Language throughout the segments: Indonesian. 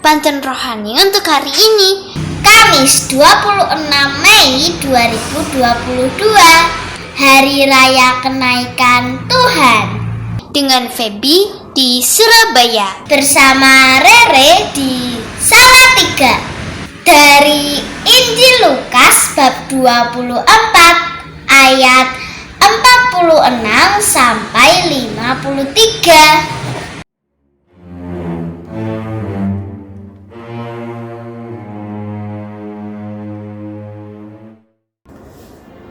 Pantun rohani untuk hari ini, Kamis 26 Mei 2022, Hari Raya Kenaikan Tuhan, dengan Feby di Surabaya bersama Rere di Salatiga. Dari Injil Lukas bab 24 ayat 46 sampai 53.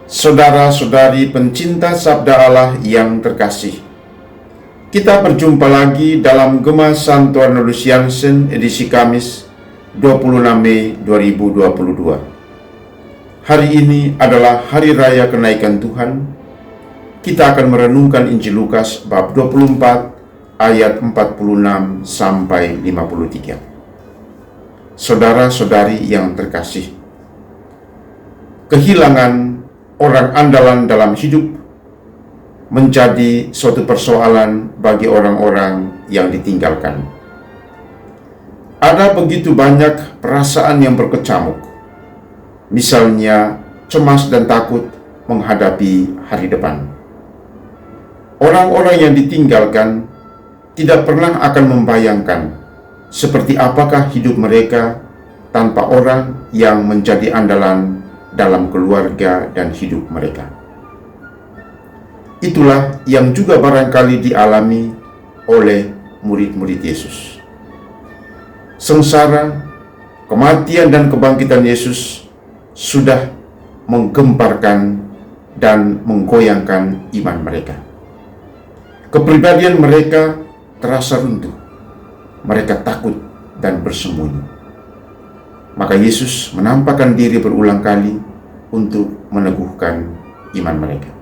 Saudara-saudari pencinta Sabda Allah yang terkasih, kita berjumpa lagi dalam Gema Santuan Luciansen edisi Kamis 26 Mei 2022. Hari ini adalah Hari Raya Kenaikan Tuhan. Kita akan merenungkan Injil Lukas bab 24 ayat 46 sampai 53. Saudara-saudari yang terkasih, kehilangan orang andalan dalam hidup menjadi suatu persoalan bagi orang-orang yang ditinggalkan. Ada begitu banyak perasaan yang berkecamuk, misalnya cemas dan takut menghadapi hari depan. Orang-orang yang ditinggalkan tidak pernah akan membayangkan seperti apakah hidup mereka tanpa orang yang menjadi andalan dalam keluarga dan hidup mereka. Itulah yang juga barangkali dialami oleh murid-murid Yesus. Sengsara, kematian dan kebangkitan Yesus sudah menggemparkan dan menggoyangkan iman mereka. Kepribadian mereka terasa runtuh. Mereka takut dan bersembunyi. Maka Yesus menampakkan diri berulang kali untuk meneguhkan iman mereka.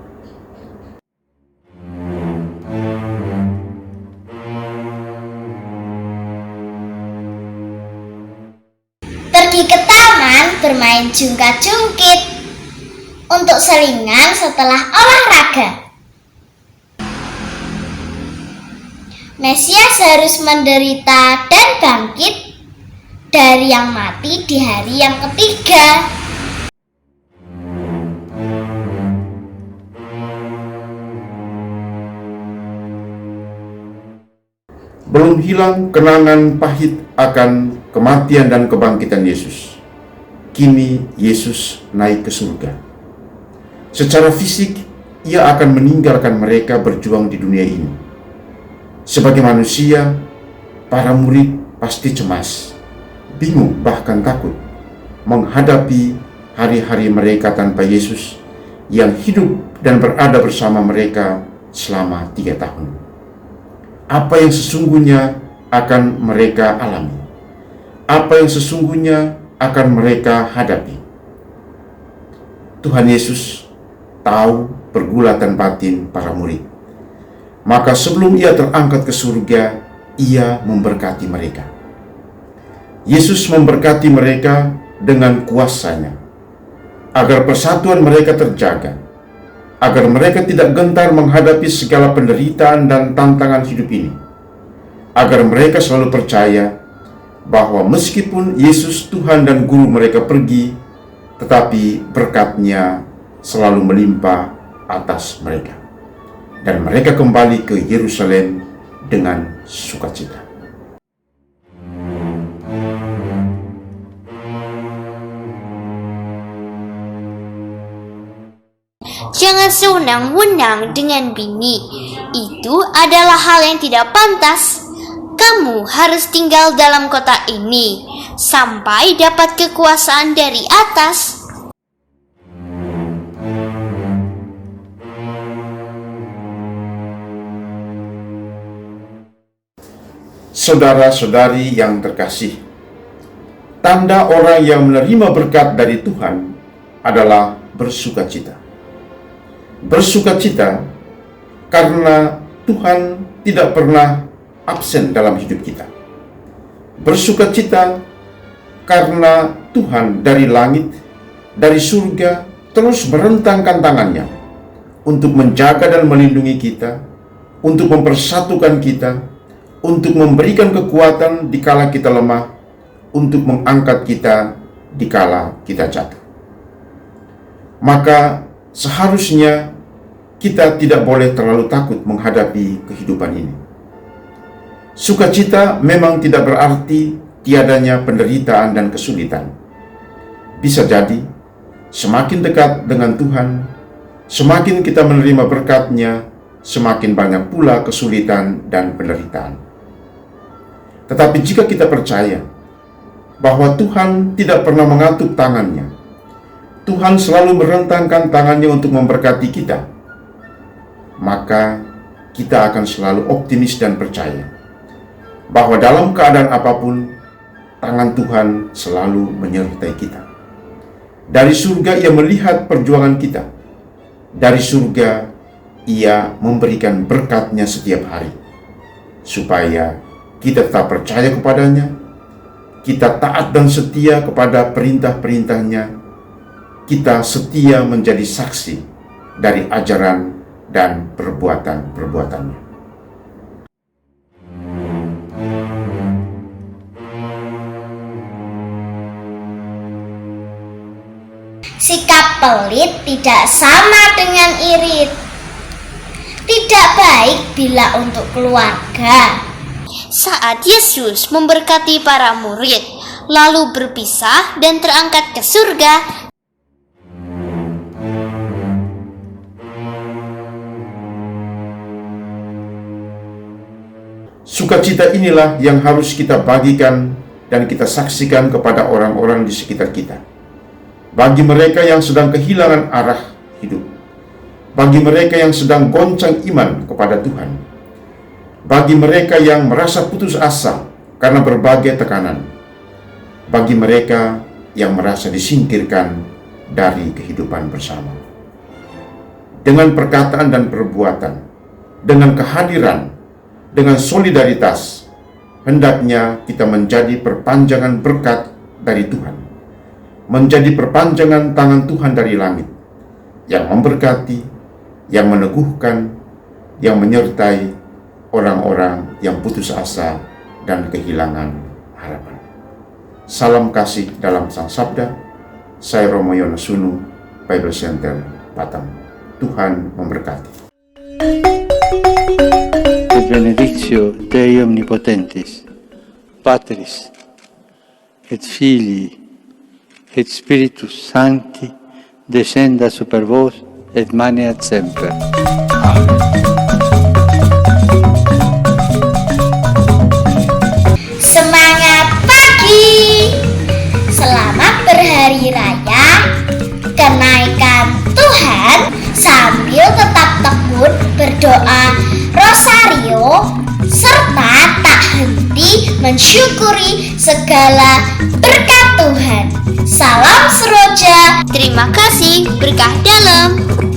Pergi ke taman bermain jungkat-jungkit untuk selingan setelah olahraga. Mesias harus menderita dan bangkit dari yang mati di hari yang ketiga. Belum hilang kenangan pahit akan kematian dan kebangkitan Yesus. Kini Yesus naik ke surga. Secara fisik, ia akan meninggalkan mereka berjuang di dunia ini. Sebagai manusia, para murid pasti cemas, bingung bahkan takut menghadapi hari-hari mereka tanpa Yesus yang hidup dan berada bersama mereka selama 3 tahun. Apa yang sesungguhnya akan mereka alami? Apa yang sesungguhnya akan mereka hadapi? Tuhan Yesus tahu pergulatan batin para murid. Maka sebelum ia terangkat ke surga, ia memberkati mereka. Yesus memberkati mereka dengan kuasa-Nya, agar persatuan mereka terjaga, agar mereka tidak gentar menghadapi segala penderitaan dan tantangan hidup ini, agar mereka selalu percaya bahwa meskipun Yesus Tuhan dan Guru mereka pergi, tetapi berkat-Nya selalu melimpah atas mereka, dan mereka kembali ke Yerusalem dengan sukacita. jangan sewenang-wenang dengan bini. Itu adalah hal yang tidak pantas. Kamu harus tinggal dalam kota ini sampai dapat kekuasaan dari atas. Saudara-saudari yang terkasih, tanda orang yang menerima berkat dari Tuhan adalah bersukacita. Bersukacita karena Tuhan tidak pernah absen dalam hidup kita. Bersukacita karena Tuhan dari langit, dari surga, terus merentangkan tangannya untuk menjaga dan melindungi kita, untuk mempersatukan kita, untuk memberikan kekuatan dikala kita lemah, untuk mengangkat kita dikala kita jatuh. Maka seharusnya kita tidak boleh terlalu takut menghadapi kehidupan ini. Sukacita memang tidak berarti tiadanya penderitaan dan kesulitan. Bisa jadi, semakin dekat dengan Tuhan, semakin kita menerima berkat-Nya, semakin banyak pula kesulitan dan penderitaan. Tetapi jika kita percaya bahwa Tuhan tidak pernah mengatup tangan-Nya, Tuhan selalu merentangkan tangan-Nya untuk memberkati kita, maka kita akan selalu optimis dan percaya bahwa dalam keadaan apapun, tangan Tuhan selalu menyertai kita. Dari surga Ia melihat perjuangan kita. Dari surga Ia memberikan berkat-Nya setiap hari, supaya kita tetap percaya kepada-Nya, kita taat dan setia kepada perintah-perintah-Nya, kita setia menjadi saksi dari ajaran dan perbuatan-perbuatan-Nya. Sikap pelit tidak sama dengan irit. Tidak baik bila untuk keluarga. Saat Yesus memberkati para murid, lalu berpisah dan terangkat ke surga, Sukacita inilah yang harus kita bagikan dan kita saksikan kepada orang-orang di sekitar kita. Bagi mereka yang sedang kehilangan arah hidup, bagi mereka yang sedang goncang iman kepada Tuhan, bagi mereka yang merasa putus asa karena berbagai tekanan, bagi mereka yang merasa disingkirkan dari kehidupan bersama. Dengan perkataan dan perbuatan, dengan kehadiran, dengan solidaritas, hendaknya kita menjadi perpanjangan berkat dari Tuhan, menjadi perpanjangan tangan Tuhan dari langit, yang memberkati, yang meneguhkan, yang menyertai orang-orang yang putus asa dan kehilangan harapan. Salam kasih dalam Sang Sabda. Saya Romo Yonosunu, Bible Center, Batam. Tuhan memberkati. Et benedictio Dei Omnipotentis, Patris, et Filii, et Spiritus Sancti, descenda super vos et maneat semper. Amen. Semangat pagi. Selamat berhari raya kenaikan Tuhan, sambil tetap tekun berdoa rosario serta tak henti mensyukuri segala berkat Tuhan. Salam seroja. terima kasih, berkah dalam.